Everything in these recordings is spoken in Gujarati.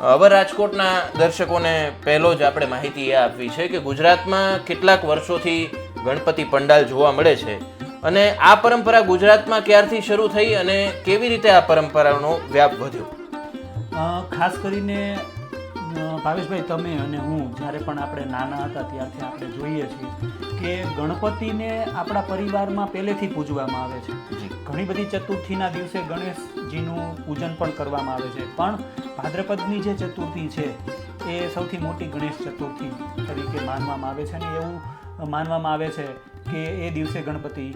હવે રાજકોટના દર્શકોને પહેલો જ આપણે માહિતી એ આપવી છે કે ગુજરાતમાં કેટલાક વર્ષોથી ગણપતિ પંડાલ જોવા મળે છે અને આ પરંપરા ગુજરાતમાં ક્યારથી શરૂ થઈ અને કેવી રીતે આ પરંપરાનો વ્યાપ વધ્યો? ખાસ કરીને ભાવેશભાઈ, તમે અને હું જ્યારે પણ આપણે નાના હતા ત્યારથી આપણે જોઈએ છીએ કે ગણપતિને આપણા પરિવારમાં પહેલેથી પૂજવામાં આવે છે. ઘણી બધી ચતુર્થીના દિવસે ગણેશજીનું પૂજન પણ કરવામાં આવે છે, પણ ભાદ્રપદની જે ચતુર્થી છે એ સૌથી મોટી ગણેશ ચતુર્થી તરીકે માનવામાં આવે છે અને એવું માનવામાં આવે છે કે એ દિવસે ગણપતિ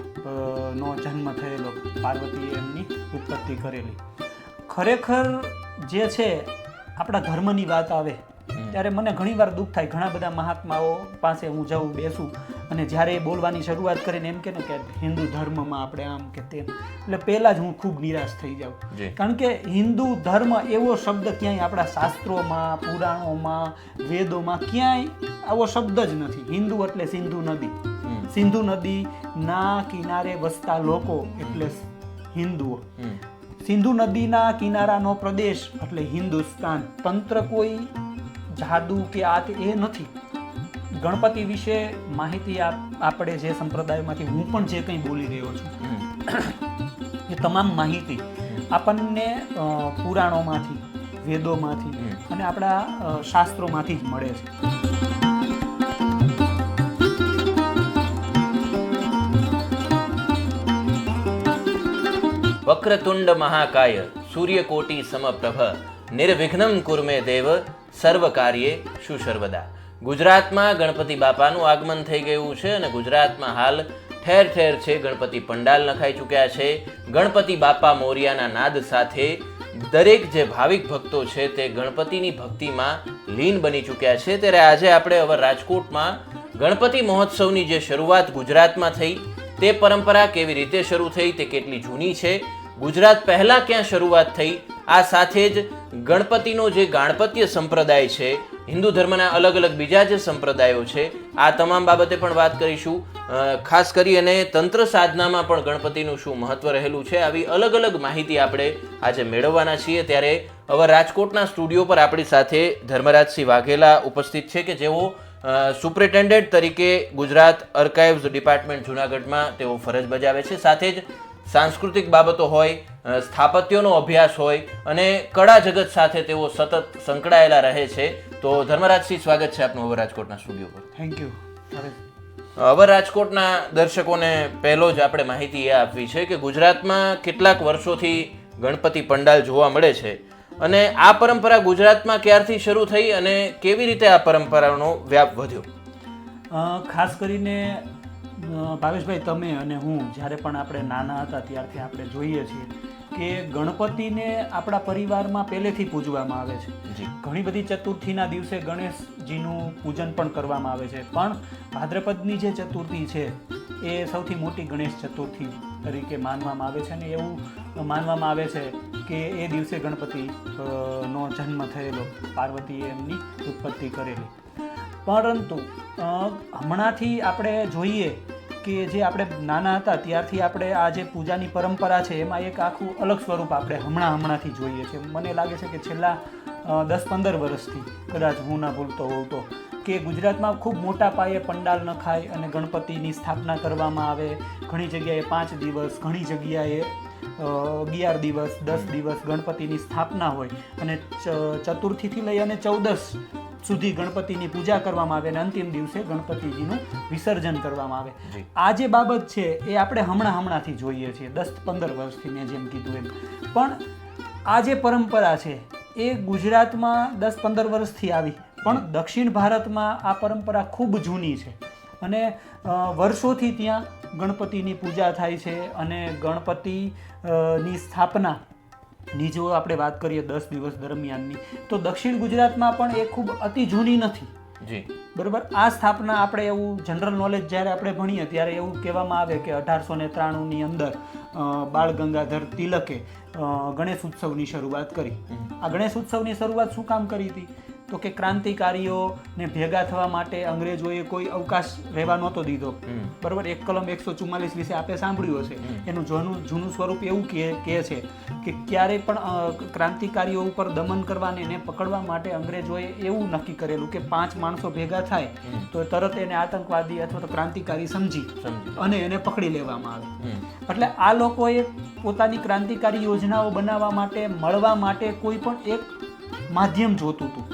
નો જન્મ થયેલો, પાર્વતીએ એમની ઉત્પત્તિ કરેલી. ખરેખર જે છે આપણા ધર્મની વાત આવે ત્યારે મને ઘણીવાર દુઃખ થાય. ઘણા બધા મહાત્માઓ પાસે હું જાઉં, બેસું અને જ્યારે એ બોલવાની શરૂઆત કરીને એમ કે ને કે હિન્દુ ધર્મમાં આપણે આમ કે તેમ, એટલે પહેલાં જ હું ખૂબ નિરાશ થઈ જાઉં. કારણ કે હિન્દુ ધર્મ એવો શબ્દ ક્યાંય આપણા શાસ્ત્રોમાં, પુરાણોમાં, વેદોમાં ક્યાંય આવો શબ્દ જ નથી. હિન્દુ એટલે સિંધુ નદી, સિંધુ નદીના કિનારે વસતા લોકો એટલે હિન્દુઓ. સિંધુ નદીના કિનારાનો પ્રદેશ એટલે હિન્દુસ્તાન. તંત્ર કોઈ જાદુ કે આ એ નથી. ગણપતિ વિશે માહિતી આપણે જે સંપ્રદાયમાંથી હું પણ જે કંઈ બોલી રહ્યો છું એ તમામ માહિતી આપણને પુરાણોમાંથી, વેદોમાંથી અને આપણા શાસ્ત્રોમાંથી જ મળે છે. વક્રતુંડ મહાકાય સૂર્યકોટી સમપ્રભ નિર્વિઘ્નમ કુર્મે દેવ સર્વ કાર્યે સુસર્વદા. ગુજરાતમાં ગણપતિ બાપાનું આગમન થઈ ગયું છે અને ગુજરાતમાં હાલ ઠેર ઠેર છે ગણપતિ પંડાલ નખાઈ ચૂક્યા છે. ગણપતિ બાપા મોરિયાના નાદ સાથે દરેક જે ભાવિક ભક્તો છે તે ગણપતિની ભક્તિમાં લીન બની ચૂક્યા છે. ત્યારે આજે આપણે હવે રાજકોટમાં ગણપતિ મહોત્સવની જે શરૂઆત ગુજરાતમાં થઈ તે પરંપરા કેવી રીતે શરૂ થઈ, તે કેટલી જૂની છે, ગુજરાત પહેલા ક્યાં શરૂઆત થઈ, આ સાથે જ ગણપતિનો જે ગાણપત્ય સંપ્રદાય છે, હિન્દુ ધર્મના અલગ અલગ બીજા જે સંપ્રદાયો છે, આ તમામ બાબતે પણ વાત કરીશું. ખાસ કરી અને તંત્ર સાધનામાં પણ ગણપતિનું શું મહત્વ રહેલું છે, આવી અલગ અલગ માહિતી આપણે આજે મેળવવાના છીએ. ત્યારે હવે રાજકોટના સ્ટુડિયો પર આપણી સાથે ધર્મરાજસિંહ વાઘેલા ઉપસ્થિત છે કે જેઓ સુપ્રિન્ટેન્ડન્ટ તરીકે ગુજરાત આર્કાઇવ્સ ડિપાર્ટમેન્ટ જૂનાગઢમાં તેઓ ફરજ બજાવે છે. સાથે જ સાંસ્કૃતિક બાબતો હોય, સ્થાપત્યોનો અભ્યાસ હોય અને કળા જગત સાથે તેઓ સતત સંકળાયેલા રહે છે. તો ધર્મરાજસિંહ, સ્વાગત છે આપનું હવે રાજકોટના સ્ટુડિયો પર. Thank you. હવે રાજકોટના દર્શકોને પહેલો જ આપણે માહિતી એ આપવી છે કે ગુજરાતમાં કેટલાક વર્ષોથી ગણપતિ પંડાલ જોવા મળે છે અને આ પરંપરા ગુજરાતમાં ક્યારથી શરૂ થઈ અને કેવી રીતે આ પરંપરાનો વ્યાપ વધ્યો? ખાસ કરીને ભાવેશભાઈ, તમે અને હું જ્યારે પણ આપણે નાના હતા ત્યારથી આપણે જોઈએ છીએ કે ગણપતિને આપણા પરિવારમાં પહેલેથી પૂજવામાં આવે છે. ઘણી બધી ચતુર્થીના દિવસે ગણેશજીનું પૂજન પણ કરવામાં આવે છે, પણ ભાદ્રપદની જે ચતુર્થી છે એ સૌથી મોટી ગણેશ ચતુર્થી તરીકે માનવામાં આવે છે અને એવું માનવામાં આવે છે કે એ દિવસે ગણપતિ નો જન્મ થયેલો, પાર્વતીએ એમની ઉત્પત્તિ કરેલી. પરંતુ હમણાંથી આપણે જોઈએ કે જે આપણે નાના હતા ત્યારથી આપણે આ જે પૂજાની પરંપરા છે એમાં એક આખું અલગ સ્વરૂપ આપણે હમણાંથી જોઈએ છીએ. મને લાગે છે કે છેલ્લા 10-15 વર્ષથી, કદાચ હું ના ભૂલતો હોઉં તો, કે ગુજરાતમાં ખૂબ મોટા પાયે પંડાલ નખાય અને ગણપતિની સ્થાપના કરવામાં આવે. ઘણી જગ્યાએ 5 દિવસ, ઘણી જગ્યાએ 11 દિવસ, 10 દિવસ ગણપતિની સ્થાપના હોય અને ચતુર્થીથી લઈ અને 14 સુધી ગણપતિની પૂજા કરવામાં આવે અને અંતિમ દિવસે ગણપતિજીનું વિસર્જન કરવામાં આવે. આ જે બાબત છે એ આપણે હમણાંથી જોઈએ છીએ, 10-15 વર્ષથી, મેં જેમ કીધું એમ. પણ આ જે પરંપરા છે એ ગુજરાતમાં 10-15 વર્ષથી આવી, પણ દક્ષિણ ભારતમાં આ પરંપરા ખૂબ જૂની છે અને વર્ષોથી ત્યાં ગણપતિની પૂજા થાય છે અને ગણપતિની સ્થાપના ની જો આપણે વાત કરીએ 10 દિવસ દરમિયાનની, તો દક્ષિણ ગુજરાતમાં પણ એ ખૂબ અતિ જૂની નથી. બરાબર. આ સ્થાપના આપણે એવું જનરલ નોલેજ જ્યારે આપણે ભણીએ ત્યારે એવું કહેવામાં આવે કે 1893ની અંદર બાળ ગંગાધર તિલકે ગણેશ ઉત્સવની શરૂઆત કરી. આ ગણેશ ઉત્સવની શરૂઆત શું કામ કરી હતી? તો કે ક્રાંતિકારીઓને ભેગા થવા માટે અંગ્રેજોએ કોઈ અવકાશ રહેવા નહોતો દીધો. બરોબર, એક કલમ 144 વિશે આપણે સાંભળ્યું હશે. એનું જૂનું સ્વરૂપ એવું કહે છે કે ક્યારેય પણ ક્રાંતિકારીઓ ઉપર દમન કરવા અને એને પકડવા માટે અંગ્રેજોએ એવું નક્કી કરેલું કે 5 માણસો ભેગા થાય તો તરત એને આતંકવાદી અથવા તો ક્રાંતિકારી સમજી અને એને પકડી લેવામાં આવે. એટલે આ લોકોએ પોતાની ક્રાંતિકારી યોજનાઓ બનાવવા માટે, મળવા માટે કોઈ પણ એક માધ્યમ જોતું હતું.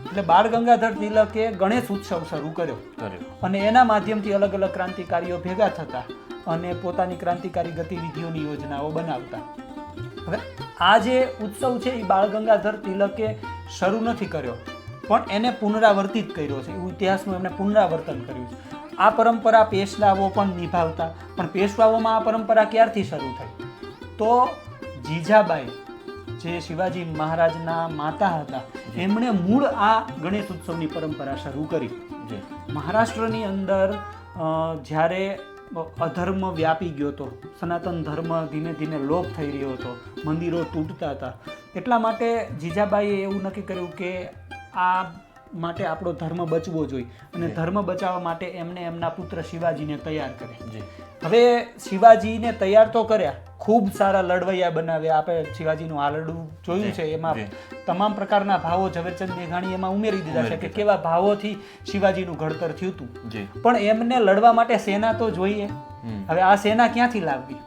એટલે બાળ ગંગાધર તિલકે ગણેશ ઉત્સવ શરૂ કર્યો અને એના માધ્યમથી અલગ અલગ ક્રાંતિકારીઓ ભેગા થતા અને પોતાની ક્રાંતિકારી ગતિવિધિઓની યોજનાઓ બનાવતા. હવે આ જે ઉત્સવ છે એ બાળ ગંગાધર તિલકે શરૂ નથી કર્યો, પણ એને પુનરાવર્તિત કર્યો છે. ઇતિહાસનું એમણે પુનરાવર્તન કર્યું છે. આ પરંપરા પેશવાઓ પણ નિભાવતા, પણ પેશવાઓમાં આ પરંપરા ક્યારથી શરૂ થઈ? તો જીજાબાઈ જે શિવાજી મહારાજના માતા હતા, એમણે મૂળ આ ગણેશ ઉત્સવની પરંપરા શરૂ કરી. મહારાષ્ટ્રની અંદર જ્યારે અધર્મ વ્યાપી ગયો હતો, સનાતન ધર્મ ધીમે ધીમે લોપ થઈ રહ્યો હતો, મંદિરો તૂટતા હતા, એટલા માટે જીજાબાઈએ એવું નક્કી કર્યું કે આ માટે આપણો ધર્મ બચવો જોઈએ અને ધર્મ બચાવવા માટે એમને એમના પુત્ર શિવાજીને તૈયાર કર્યા. હવે શિવાજીને તૈયાર તો કર્યા, ખૂબ સારા લડવૈયા બનાવ્યા. આપણે શિવાજીનું હાલરડું જોયું છે, એમાં તમામ પ્રકારના ભાવો ઝવેરચંદ મેઘાણી એમાં ઉમેરી દીધા છે કે કેવા ભાવોથી શિવાજીનું ઘડતર થયું હતું. પણ એમને લડવા માટે સેના તો જોઈએ. હવે આ સેના ક્યાંથી લાવવી?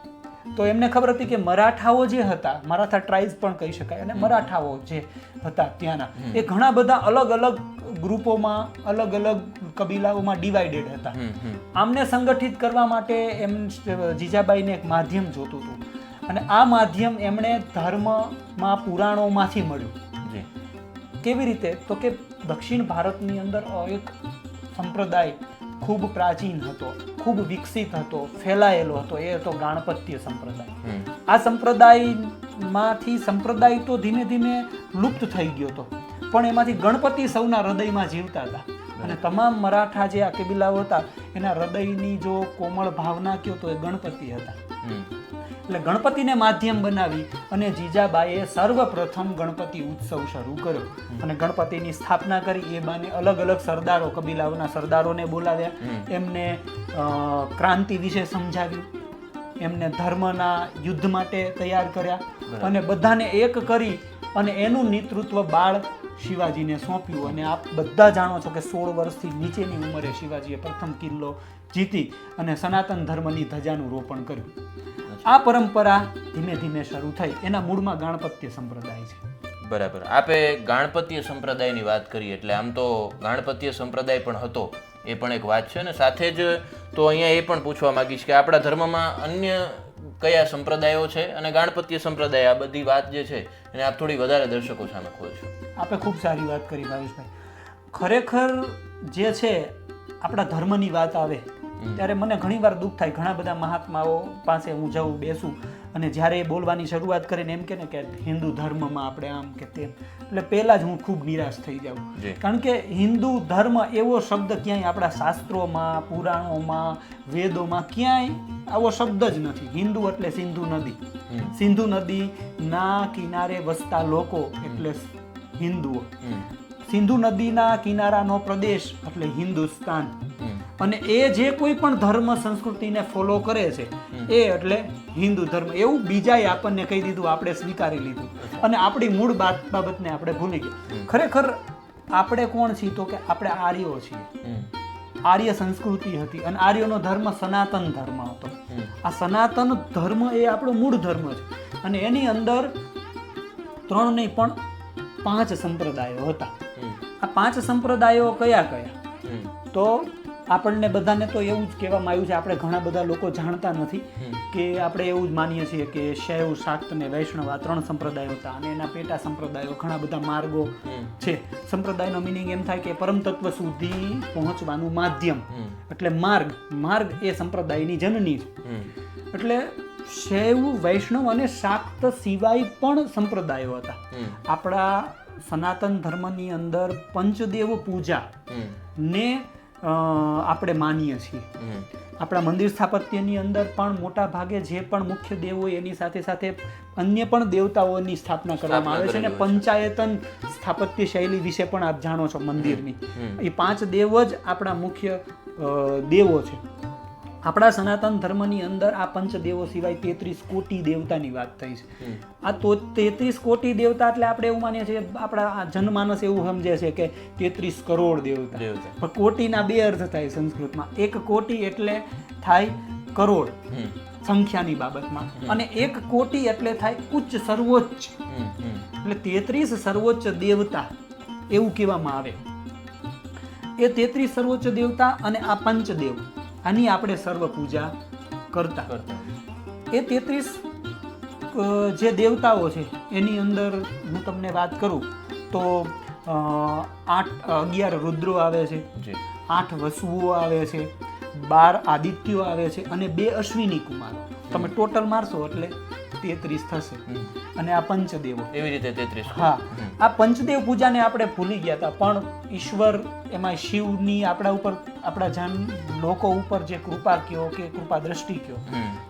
તો એમને ખબર હતી કે મરાઠાઓ જે હતા, મરાઠા ટ્રાઇબ્સ પણ કહી શકાય, અને મરાઠાઓ જે હતા ત્યાંના, એ ઘણા બધા અલગ અલગ ગ્રુપોમાં, અલગ અલગ કબીલાઓમાં ડિવાઇડેડ હતા. આમને સંગઠિત કરવા માટે એમ જીજાબાઈને એક માધ્યમ જોતું હતું અને આ માધ્યમ એમણે ધર્મમાં પુરાણોમાંથી મળ્યું. કેવી રીતે? તો કે દક્ષિણ ભારતની અંદર એક સંપ્રદાય ખૂબ પ્રાચીન હતો, ખૂબ વિકસિત હતો, ફેલાયેલો હતો, એ હતો ગાણપત્ય સંપ્રદાય. આ સંપ્રદાયમાંથી સંપ્રદાય તો ધીમે ધીમે લુપ્ત થઈ ગયો હતો, પણ એમાંથી ગણપતિ સૌના હૃદયમાં જીવતા હતા. અને તમામ મરાઠા જે આ કબીલાઓ હતા એના હૃદયની જો કોમળ ભાવના કયો તો એ ગણપતિ હતા. એટલે ગણપતિને માધ્યમ બનાવી અને જીજાબાઈએ સર્વપ્રથમ ગણપતિ ઉત્સવ શરૂ કર્યો અને ગણપતિની સ્થાપના કરી. એ બાને અલગ અલગ સરદારો, કબીલાઓના સરદારોને બોલાવ્યા, એમને ક્રાંતિ વિશે સમજાવ્યું, એમને ધર્મના યુદ્ધ માટે તૈયાર કર્યા અને બધાને એક કરી અને એનું નેતૃત્વ બાળ શિવાજીને સોંપ્યું. અને આપ બધા જાણો છો કે 16 વર્ષથી નીચેની ઉંમરે શિવાજીએ પ્રથમ કિલ્લો જીતી અને સનાતન ધર્મની ધજાનું રોપણ કર્યું. આ પરંપરા ધીમે ધીમે શરૂ થઈ. એના મૂળમાં ગાણપત્ય સંપ્રદાય છે. બરાબર. આપે ગાણપત્ય સંપ્રદાયની વાત કરી એટલે આમ તો ગાણપત્ય સંપ્રદાય પણ હતો, એ પણ એક વાત છે. અને સાથે જ તો અહીંયા એ પણ પૂછવા માંગીશ કે આપણા ધર્મમાં અન્ય કયા સંપ્રદાયો છે અને ગાણપત્ય સંપ્રદાય, આ બધી વાત જે છે એને આપ થોડી વધારે દર્શકો સામે ખોલશો. આપે ખૂબ સારી વાત કરી ભાવેશભાઈ. ખરેખર જે છે આપણા ધર્મની વાત આવે ત્યારે મને ઘણીવાર દુઃખ થાય. ઘણા બધા મહાત્માઓ પાસે હું જાઉં, બેસું અને જ્યારે એ બોલવાની શરૂઆત કરીને એમ કે ને કે હિન્દુ ધર્મમાં આપણે આમ કે તેમ, એટલે પહેલાં જ હું ખૂબ નિરાશ થઈ જાઉં. કારણ કે હિન્દુ ધર્મ એવો શબ્દ ક્યાંય આપણા શાસ્ત્રોમાં, પુરાણોમાં, વેદોમાં ક્યાંય આવો શબ્દ જ નથી. હિન્દુ એટલે સિંધુ નદી, સિંધુ નદીના કિનારે વસતા લોકો એટલે હિન્દુઓ, સિંધુ નદીના કિનારાનો પ્રદેશ એટલે હિન્દુસ્તાન. અને એ જે કોઈ પણ ધર્મ સંસ્કૃતિને ફોલો કરે છે એ એટલે હિન્દુ ધર્મ. એવું બીજાએ આપણને કહી દીધું, આપણે સ્વીકારી લીધું અને આપણી મૂળ બાબતને આપણે ભૂલી ગયા. ખરેખર આપણે કોણ છીએ? તો કે આપણે આર્યો છીએ. આર્ય સંસ્કૃતિ હતી અને આર્યોનો ધર્મ સનાતન ધર્મ હતો. આ સનાતન ધર્મ એ આપણો મૂળ ધર્મ છે અને એની અંદર 3 નહીં પણ 5 સંપ્રદાયો હતા. આ 5 સંપ્રદાયો કયા કયા? તો આપણને બધાને તો એવું જ કહેવામાં આવ્યું છે, આપણે ઘણા બધા લોકો જાણતા નથી કે આપણે એવું જ માનીએ છીએ કે શૈવ, શાક્ત અને વૈષ્ણવ આ 3 સંપ્રદાયો હતા અને એના પેટા સંપ્રદાયો, ઘણા બધા માર્ગો છે. સંપ્રદાયનો મિનિંગ એમ થાય કે પરમ તત્વ સુધી પહોંચવાનું માધ્યમ એટલે માર્ગ. માર્ગ એ સંપ્રદાયની જનની છે. એટલે શૈવ, વૈષ્ણવ અને શાક્ત સિવાય પણ સંપ્રદાયો હતા. આપણા સનાતન ધર્મની અંદર પંચદેવ પૂજા ને આપણે માનીએ છીએ. આપણા મંદિર સ્થાપત્યની અંદર પણ મોટા ભાગે જે પણ મુખ્ય દેવ હોય એની સાથે સાથે અન્ય પણ દેવતાઓની સ્થાપના કરવામાં આવે છે અને પંચાયતન સ્થાપત્ય શૈલી વિશે પણ આપ જાણો છો મંદિરની. એ 5 દેવ જ આપણા મુખ્ય દેવો છે. આપણા સનાતન ધર્મની અંદર આ પંચદેવો સિવાય 33 કોટી દેવતાની વાત થઈ છે. આ તો 33 કોટી દેવતા એટલે આપણે એવું માનીએ છીએ, આપણા જનમાનસ એવું સમજે છે કે 33 કરોડ દેવતા, પણ કોટીના 2 અર્થ થાય સંસ્કૃતમાં. 1 કોટી એટલે થાય કરોડ સંખ્યાની બાબતમાં, અને 1 કોટી એટલે થાય ઉચ્ચ સર્વોચ્ચ, એટલે 33 સર્વોચ્ચ દેવતા એવું કહેવામાં આવે. એ 33 સર્વોચ્ચ દેવતા અને આ પંચદેવ, આની આપણે સર્વ પૂજા કરતા. એ 33 જે દેવતાઓ છે એની અંદર હું તમને વાત કરું તો 11 રુદ્રો આવે છે, 8 વસુઓ આવે છે, 12 આદિત્યો આવે છે અને 2 અશ્વિની કુમારો. તમે ટોટલ મારશો એટલે 33 થશે. અને આ પંચદેવો એવી રીતે 33. હા, આ પંચદેવ પૂજાને આપણે ભૂલી ગયા હતા, પણ ઈશ્વર એમાં શિવની આપણા ઉપર, આપણા લોકો ઉપર જે કૃપા કયો કે કૃપા દ્રષ્ટિ કયો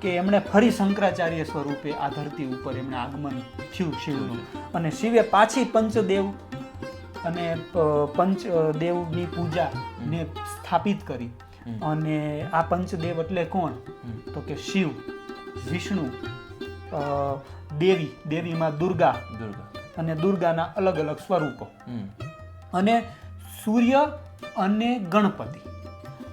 કે એમણે ફરી શંકરાચાર્ય સ્વરૂપે આ ધરતી ઉપર એમણે આગમન થયું શિવનું, અને શિવે પાછી પંચદેવ અને પંચદેવની પૂજાને સ્થાપિત કરી. અને આ પંચદેવ એટલે કોણ? તો કે શિવ, વિષ્ણુ, દેવીમાં દુર્ગા અને દુર્ગાના અલગ અલગ સ્વરૂપો, અને સૂર્ય અને ગણપતિ.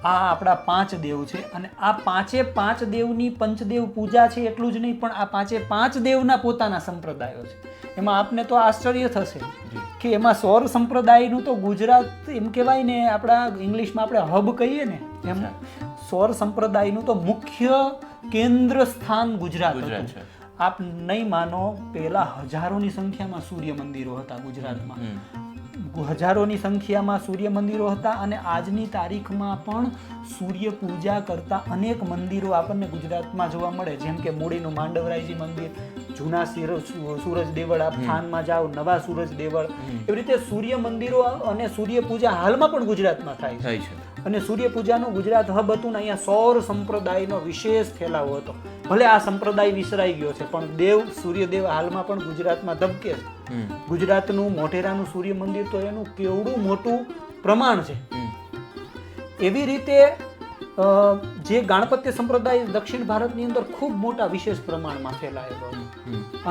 આ આપણા 5 દેવ છે. અને આ 5 દેવની પંચદેવ પૂજા છે એટલું જ નહીં, પણ આ 5 દેવના પોતાના સંપ્રદાયો છે. એમાં આપને તો આશ્ચર્ય થશે કે એમાં સૌર સંપ્રદાયનું તો ગુજરાત એમ કહેવાય ને, આપણા ઇંગ્લિશમાં આપણે હબ કહીએ ને, એમ સૌર સંપ્રદાયનું તો મુખ્ય કેન્દ્ર સ્થાન ગુજરાત હતું. આપ નહીં માનો, પહેલા હજારોની સંખ્યામાં સૂર્ય મંદિરો હતા ગુજરાતમાં, હજારોની સંખ્યામાં સૂર્ય મંદિરો હતા. અને આજની તારીખમાં પણ સૂર્ય પૂજા કરતા અનેક મંદિરો આપણને ગુજરાતમાં જોવા મળે, જેમ કે મૂળીનું માંડવરાયજી મંદિર, જૂના સૂરજ દેવળ, આપ થાનમાં જાઓ નવા સૂરજ દેવળ, એવી રીતે સૂર્ય મંદિરો અને સૂર્ય પૂજા હાલમાં પણ ગુજરાતમાં થાય છે. અને સૂર્ય પૂજાનું ગુજરાત હબ હતું ને, અહીંયા સૌર સંપ્રદાયનો વિશેષ ફેલાવો હતો. ભલે આ સંપ્રદાય વિસરાઈ ગયો છે, પણ દેવ સૂર્યદેવ હાલમાં પણ ગુજરાતમાં ધબકે છે. ગુજરાતનું મોઢેરાનું સૂર્ય મંદિર તો એનું કેવડું મોટું પ્રમાણ છે. એવી રીતે જે ગણપત્ય સંપ્રદાય દક્ષિણ ભારતની અંદર ખૂબ મોટા વિશેષ પ્રમાણમાં ફેલાયેલો હતો,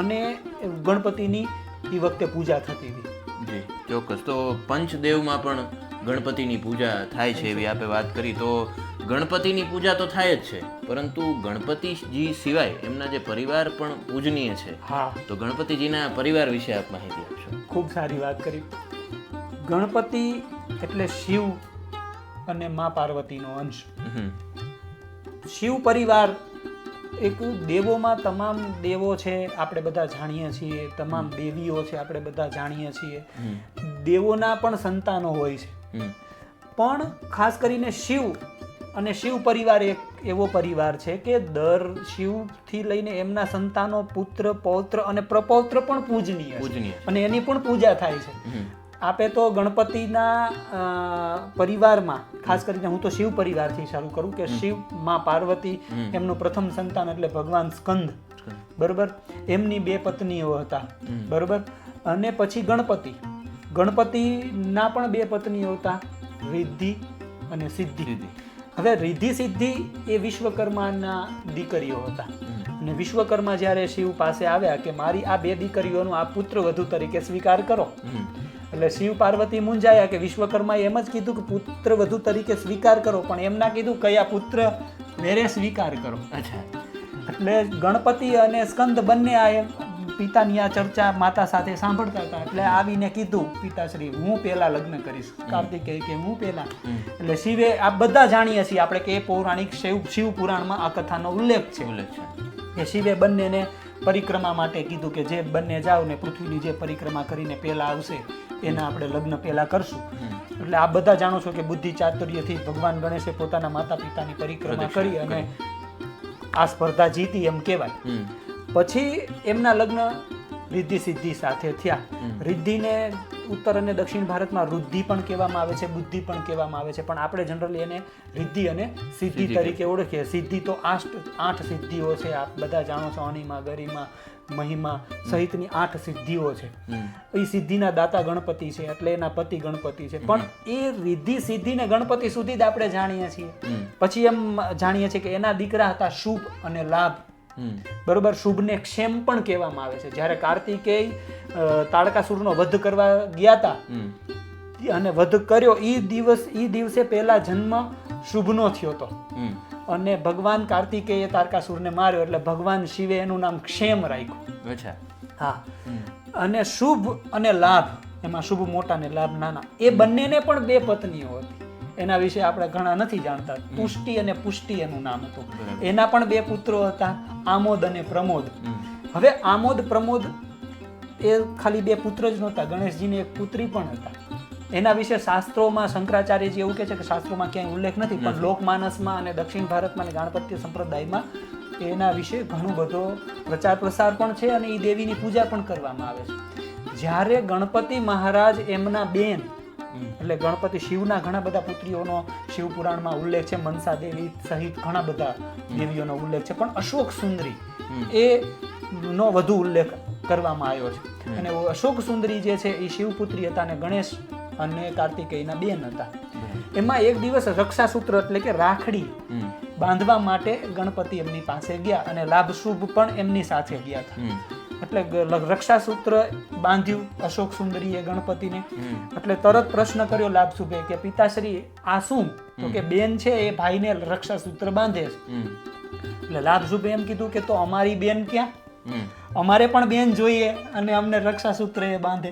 અને ગણપતિની એ વખતે પૂજા થતી હતી. ચોક્કસ. તો પંચદેવમાં પણ ગણપતિની પૂજા થાય છે એવી આપણે વાત કરી. તો ગણપતિની પૂજા તો થાય જ છે, પરંતુ ગણપતિજી સિવાય એમના જે પરિવાર પણ પૂજનીય છે. હા, તો ગણપતિજીના પરિવાર વિશે આપ માહિતી આપશો. ખૂબ સારી વાત કરી. ગણપતિ એટલે શિવ અને મા પાર્વતીનો અંશ. શિવ પરિવાર એક દેવોમાં તમામ દેવો છે આપણે બધા જાણીએ છીએ, તમામ દેવીઓ છે આપણે બધા જાણીએ છીએ, દેવોના પણ સંતાનો હોય છે. પણ ખાસ કરીને શિવ અને શિવ પરિવાર એક એવો પરિવાર છે કે શિવથી લઈને એમના સંતાનો, પુત્ર, પૌત્ર અને પ્રપૌત્ર પણ પૂજનીય અને એની પણ પૂજા થાય છે. આપે તો ગણપતિના પરિવારમાં, ખાસ કરીને હું તો શિવ પરિવારથી શરૂ કરું કે શિવ, માં પાર્વતી, એમનું પ્રથમ સંતાન એટલે ભગવાન સ્કંદ, બરોબર, એમની 2 પત્નીઓ હતા, બરોબર. અને પછી ગણપતિના પણ 2 પત્નીઓ હતા, રિદ્ધિ અને સિદ્ધિ. હવે રિદ્ધિ સિદ્ધિ એ વિશ્વકર્માના દીકરીઓ હતા. અને વિશ્વકર્મા જ્યારે શિવ પાસે આવ્યા કે મારી આ 2 દીકરીઓનો આ પુત્ર વધુ તરીકે સ્વીકાર કરો, એટલે શિવ પાર્વતી મૂંઝાયા કે વિશ્વકર્માએ એમ જ કીધું કે પુત્ર વધુ તરીકે સ્વીકાર કરો, પણ એમના કીધું કયા પુત્ર વેરે સ્વીકાર કરો. એટલે ગણપતિ અને સ્કંદ બંને આ પિતાની આ ચર્ચા માતા સાથે સાંભળતા હતા, એટલે આવીને કીધું પિતાશ્રી હું પહેલા લગ્ન કરીશ. કાર્તિકેય કે હું પહેલા. એટલે શિવે, આ બધા જાણીએ છીએ આપણે કે પૌરાણિક શિવ પુરાણમાં આ કથાનો ઉલ્લેખ છે કે શિવે બંનેને પરિક્રમા માટે કીધું કે જે બંને જાઓ ને પૃથ્વીની જે પરિક્રમા કરીને પહેલા આવશે એના આપણે લગ્ન પહેલા કરશું. એટલે આ બધા જાણો છો કે બુદ્ધિ ચાતુર્યથી ભગવાન ગણેશે પોતાના માતા પિતાની પરિક્રમા કરી અને આ સ્પર્ધા જીતી એમ કહેવાય. પછી એમના લગ્ન રિદ્ધિ સિદ્ધિ સાથે થયા. રિદ્ધિને ઉત્તર અને દક્ષિણ ભારતમાં રુદ્ધિ પણ કહેવામાં આવે છે, બુદ્ધિ પણ કહેવામાં આવે છે, પણ આપણે જનરલી એને રિદ્ધિ અને સિદ્ધિ તરીકે ઓળખીએ. સિદ્ધિ તો 8 સિદ્ધિઓ છે, આપ બધા જાણો છો, અનિમા, ગરિમા, મહિમા સહિતની 8 સિદ્ધિઓ છે. એ સિદ્ધિના દાતા ગણપતિ છે, એટલે એના પતિ ગણપતિ છે. પણ એ રિદ્ધિ સિદ્ધિ ને ગણપતિ સુધી જ આપણે જાણીએ છીએ. પછી એમ જાણીએ છીએ કે એના દીકરા હતા શુભ અને લાભ. બરોબર, શુભને ક્ષેમ પણ કહેવામાં આવે છે. જ્યારે કાર્તિકેય તાડકાસુરનો વધ કરવા ગયા હતા અને વધ કર્યો એ દિવસે પહેલા જન્મ શુભનો થયો હતો અને ભગવાન કાર્તિકેય તારકાસુરને માર્યો એટલે ભગવાન શિવે એનું નામ ક્ષેમ રાખ્યું. અચ્છા. હા. અને શુભ અને લાભ, એમાં શુભ મોટા ને લાભ નાના, એ બંનેને પણ 2 પત્નીઓ હતી. એના વિશે આપણે ઘણા નથી જાણતા. તુષ્ટિ અને પુષ્ટિ એનું નામ હતું. એના પણ 2 પુત્રો હતા, આમોદ અને પ્રમોદ. હવે આમોદ પ્રમોદ એ ખાલી 2 પુત્ર જ નહોતા, ગણેશજીની એક પુત્રી પણ હતા. એના વિશે શાસ્ત્રોમાં શંકરાચાર્યજી એવું કહે છે કે શાસ્ત્રોમાં ક્યાંય ઉલ્લેખ નથી, પણ લોકમાનસમાં અને દક્ષિણ ભારતમાં અને ગાણપત્ય સંપ્રદાયમાં એના વિશે ઘણો બધો પ્રચાર પ્રસાર પણ છે અને એ દેવીની પૂજા પણ કરવામાં આવે છે. જ્યારે ગણપતિ મહારાજ એમના બેન, એટલે ગણપતિ શિવના ઘણા બધા પુત્રીઓનો શિવ પુરાણમાં ઉલ્લેખ છે, મનસા દેવી સહિત ઘણા બધા દેવીઓનો ઉલ્લેખ છે, પણ અશોક સુંદરી એ નો વધુ ઉલ્લેખ કરવામાં આવ્યો છે. અને અશોક સુંદરી જે છે એ શિવપુત્રી હતા અને ગણેશ અને કાર્તિકેયના બેન હતા. એમાં એક દિવસ રક્ષાસૂત્ર એટલે કે રાખડી બાંધવા માટે ગણપતિ એમની પાસે ગયા અને લાભ શુભ પણ એમની સાથે ગયા હતા. એટલે રક્ષાસૂત્ર બાંધ્યું અશોક સુંદરીએ ગણપતિને. એટલે તરત પ્રશ્ન કર્યો લાભ શુભે કે પિતાશ્રી આ શું? તો કે બેન છે એ ભાઈને રક્ષાસૂત્ર બાંધે છે. એટલે લાભ શુભે એમ કીધું કે તો અમારી બેન ક્યાં? અમારે પણ બેન જોઈએ અને અમને રક્ષાસૂત્ર એ બાંધે.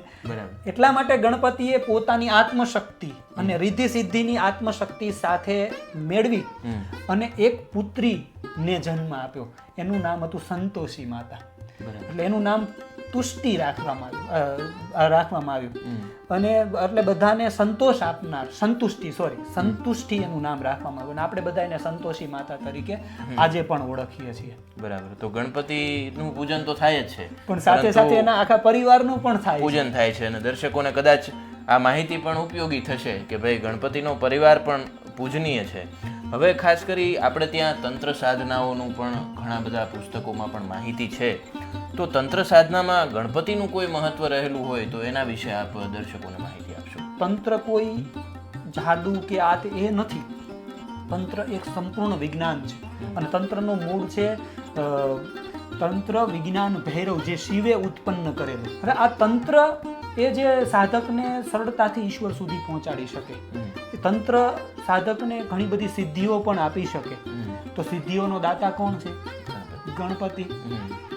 એટલા માટે ગણપતિએ પોતાની આત્મશક્તિ અને રિદ્ધિ સિદ્ધિની આત્મશક્તિ સાથે મેળવી અને એક પુત્રીને જન્મ આપ્યો. એનું નામ હતું સંતોષી માતા. એટલે એનું નામ તુષ્ટિ રાખવામાં આવ્યું અને એટલે બધાને સંતોષ આપનાર, સંતુષ્ટિ એનું નામ રાખવામાં આવ્યું. અને આપણે બધા એને સંતોષી માતા તરીકે આજે પણ ઓળખીએ છીએ. બરાબર. તો ગણપતિનું પૂજન તો થાય જ છે, પણ સાથે સાથે એના આખા પરિવારનું પણ થાય પૂજન થાય છે. અને દર્શકોને કદાચ આ માહિતી પણ ઉપયોગી થશે કે ભાઈ ગણપતિનો પરિવાર પણ પૂજનીય છે. હવે ખાસ કરી આપણે ત્યાં તંત્ર સાધનાઓનું પણ ઘણા બધા પુસ્તકોમાં પણ માહિતી છે. તો તંત્ર સાધનામાં ગણપતિનું કોઈ મહત્વ રહેલું હોય તો એના વિશે આપ દર્શકોને માહિતી આપશો. તંત્ર કોઈ જાદુ કે આ એ નથી. તંત્ર એક સંપૂર્ણ વિજ્ઞાન છે અને તંત્રનું મૂળ છે તંત્ર વિજ્ઞાન ભૈરવ, જે શિવે ઉત્પન્ન કરેલું. હવે આ તંત્ર એ જે સાધકને સરળતાથી ઈશ્વર સુધી પહોંચાડી શકે. તંત્ર સાધકને ઘણી બધી સિદ્ધિઓ પણ આપી શકે. તો સિદ્ધિઓનો દાતા કોણ છે? ગણપતિ.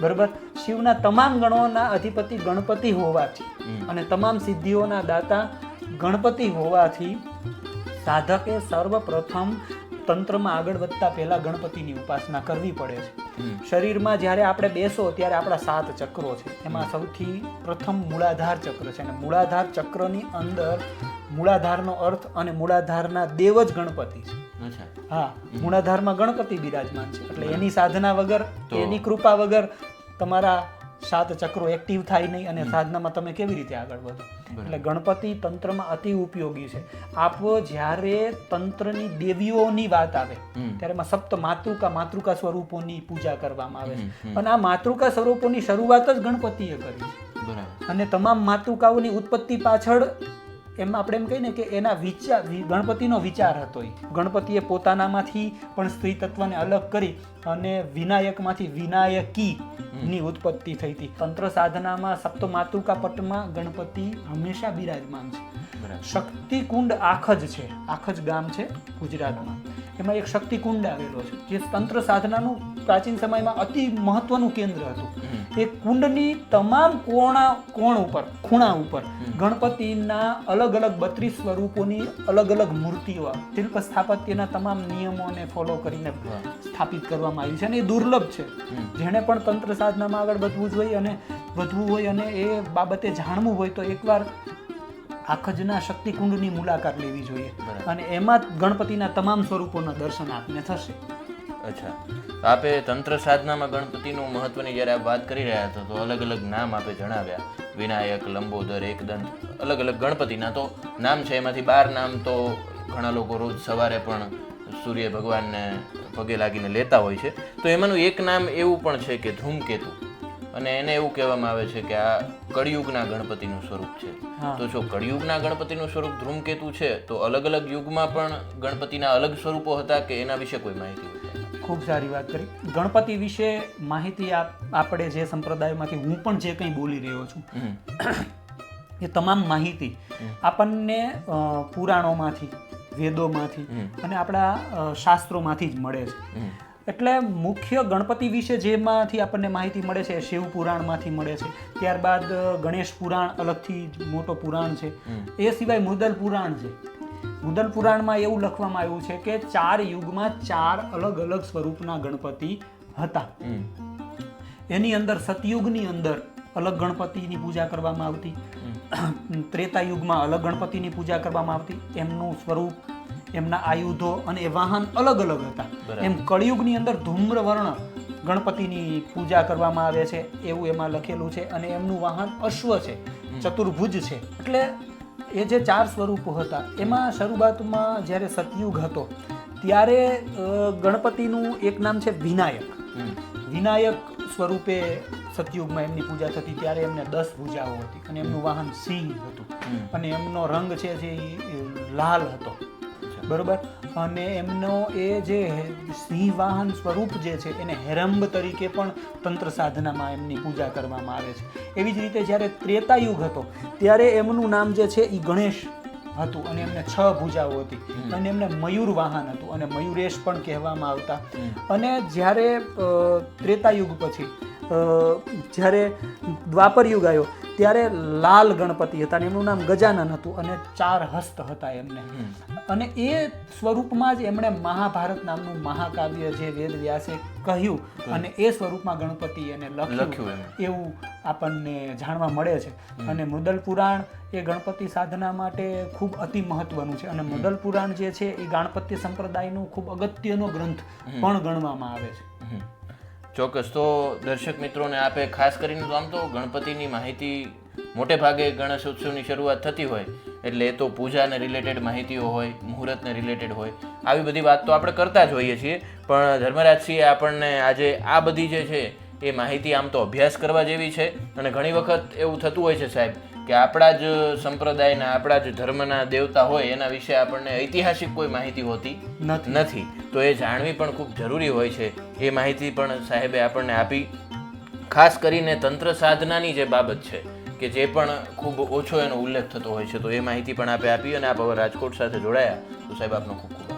બરોબર. શિવના તમામ ગણોના અધિપતિ ગણપતિ હોવાથી અને તમામ સિદ્ધિઓના દાતા ગણપતિ હોવાથી સાધકે સર્વપ્રથમ તંત્રમાં આગળ વધતા પહેલા ગણપતિની ઉપાસના કરવી પડે છે. શરીરમાં જ્યારે આપણે બેસો ત્યારે આપણા 7 ચક્રો છે. એમાં સૌથી પ્રથમ મૂળાધાર ચક્ર છે અને મૂળાધાર ચક્રની અંદર મૂળાધારનો અર્થ અને મૂળાધારના દેવ જ ગણપતિ છે. હા, મૂળાધારમાં ગણપતિ બિરાજમાન છે. એટલે એની સાધના વગર, એની કૃપા વગર તમારા 7 ચક્રો એક્ટિવ થાય નહીં અને સાધનામાં તમે કેવી રીતે આગળ વધો. એટલે ગણપતિ તંત્રમાં અતિ ઉપયોગી છે. આપ જ્યારે તંત્રની દેવીઓની વાત આવે ત્યારે એમાં સપ્ત માતૃકા સ્વરૂપોની પૂજા કરવામાં આવે છે અને આ માતૃકા સ્વરૂપોની શરૂઆત જ ગણપતિએ કરી છે. અને તમામ માતૃકાઓની ઉત્પત્તિ પાછળ એમાં આપણે એમ કહીએ ને કે એના વિચાર, ગણપતિનો વિચાર હતો. ગણપતિએ પોતાનામાંથી પણ સ્ત્રી તત્વને અલગ કરી અને વિનાયકમાંથી વિનાયકી ની ઉત્પત્તિ થઈ હતી. તંત્ર સાધનામાં સપ્ત માતૃકા પટમાં ગણપતિ હંમેશા બિરાજમાન છે. શક્તિકુંડ આખજ છે, આખજ ગામ છે ગુજરાતમાં. એમાં એક શક્તિકુંડ આવેલો છે જે તંત્ર સાધનાનું પ્રાચીન સમયમાં અતિ મહત્વનું કેન્દ્ર હતું. એ કુંડની તમામ ખૂણા ઉપર ગણપતિના અલગ અલગ 32 સ્વરૂપોની અલગ અલગ મૂર્તિઓ, શિલ્પ સ્થાપત્યના તમામ નિયમોને ફોલો કરીને સ્થાપિત કરવામાં આવી છે અને એ દુર્લભ છે. જેણે પણ તંત્ર સાધનામાં આગળ વધવું હોય અને એ બાબતે જાણવું હોય તો એકવાર આખજના શક્તિકુંડની મુલાકાત લેવી જોઈએ અને એમાં ગણપતિના તમામ સ્વરૂપોના દર્શન આપને થશે. અચ્છા, આપે તંત્ર સાધનામાં ગણપતિનું મહત્વની જ્યારે આપ વાત કરી રહ્યા હતા તો અલગ અલગ નામ આપે જણાવ્યા. વિનાયક, લંબોદર, એકદંત, અલગ અલગ ગણપતિના તો નામ છે. એમાંથી 12 નામ તો ઘણા લોકો રોજ સવારે પણ સૂર્ય ભગવાનને પગે લાગીને લેતા હોય છે. તો એમાંનું એક નામ એવું પણ છે કે ધૂમકેતુ, અને એને એવું કહેવામાં આવે છે કે આ કળિયુગના ગણપતિનું સ્વરૂપ છે. તો જો કળિયુગના ગણપતિનું સ્વરૂપ ધૂમકેતુ છે, તો અલગ અલગ યુગમાં પણ ગણપતિના અલગ સ્વરૂપો હતા કે એના વિશે કોઈ માહિતી હોય? ખૂબ સારી વાત કરી. ગણપતિ વિશે માહિતી આપણે જે સંપ્રદાયમાંથી હું પણ જે કંઈ બોલી રહ્યો છું એ તમામ માહિતી આપણને પુરાણોમાંથી, વેદોમાંથી અને આપણા શાસ્ત્રોમાંથી જ મળે છે. એટલે મુખ્ય ગણપતિ વિશે જેમાંથી આપણને માહિતી મળે છે એ શિવ પુરાણમાંથી મળે છે. ત્યારબાદ ગણેશ પુરાણ અલગથી મોટો પુરાણ છે. એ સિવાય મુદલ પુરાણ છે. મુદલ પુરાણમાં એવું લખવામાં આવ્યું છે કે 4 યુગમાં 4 અલગ અલગ સ્વરૂપના ગણપતિ હતા. એની અંદર સતયુગની અંદર અલગ ગણપતિની પૂજા કરવામાં આવતી, ત્રેતા યુગમાં અલગ ગણપતિની પૂજા કરવામાં આવતી. એમનું સ્વરૂપ, એમના આયુધો અને એ વાહન અલગ અલગ હતા. એમ કળિયુગની અંદર ધૂમ્રવર્ણ ગણપતિની પૂજા કરવામાં આવે છે એવું એમાં લખેલું છે. અને એમનું વાહન અશ્વ છે, ચતુર્ભુજ છે. એટલે એ જે 4 સ્વરૂપો હતા એમાં શરૂઆતમાં જ્યારે સતયુગ હતો ત્યારે ગણપતિનું એક નામ છે વિનાયક. વિનાયક સ્વરૂપે સતયુગમાં એમની પૂજા થતી. ત્યારે એમને 10 ભુજાઓ હતી અને એમનું વાહન સિંહ હતું અને એમનો રંગ છે જે લાલ હતો. બરોબર. અને એમનો એ જે સિંહ વાહન સ્વરૂપ જે છે એને હેરંબ તરીકે પણ તંત્ર સાધનામાં એમની પૂજા કરવામાં આવે છે. એવી જ રીતે જ્યારે ત્રેતાયુગ હતો ત્યારે એમનું નામ જે છે એ ગણેશ હતું અને એમને 6 ભુજાઓ હતી અને એમને મયુર વાહન હતું અને મયુરેશ પણ કહેવામાં આવતા. અને જ્યારે ત્રેતાયુગ પછી જ્યારે દ્વાપર યુગ આવ્યો ત્યારે લાલ ગણપતિ હતા અને એમનું નામ ગજાનન હતું અને 4 હસ્ત હતા એમને. અને એ સ્વરૂપમાં જ એમણે મહાભારત નામનું મહાકાવ્ય જે વેદ વ્યાસે કહ્યું અને એ સ્વરૂપમાં ગણપતિ એને લખ્યું એવું આપણને જાણવા મળે છે. અને મુદલ પુરાણ એ ગણપતિ સાધના માટે ખૂબ અતિ મહત્વનું છે. અને મુદલ પુરાણ જે છે એ ગણપતિ સંપ્રદાયનું ખૂબ અગત્યનો ગ્રંથ પણ ગણવામાં આવે છે. ચોક્કસ. તો દર્શક મિત્રોને આપે ખાસ કરીને તો આમ તો ગણપતિની માહિતી મોટે ભાગે ગણેશ ઉત્સવની શરૂઆત થતી હોય એટલે એ તો પૂજાને રિલેટેડ માહિતીઓ હોય, મુહૂર્તને રિલેટેડ હોય, આવી બધી વાત તો આપણે કરતા જ હોઈએ છીએ. પણ ધર્મરાજસિંહે આપણને આજે આ બધી જે છે એ માહિતી આમ તો અભ્યાસ કરવા જેવી છે. અને ઘણી વખત એવું થતું હોય છે સાહેબ કે આપણા જ સંપ્રદાયના, આપણા જ ધર્મના દેવતા હોય એના વિશે આપણને ઐતિહાસિક કોઈ માહિતી હોતી નથી. તો એ જાણવી પણ ખૂબ જરૂરી હોય છે. એ માહિતી પણ સાહેબે આપણને આપી. ખાસ કરીને તંત્ર સાધનાની જે બાબત છે કે જે પણ ખૂબ ઓછો એનો ઉલ્લેખ થતો હોય છે, તો એ માહિતી પણ આપે આપી. અને આપ હવે રાજકોટ સાથે જોડાયા તો સાહેબ આપનો ખૂબ ખૂબ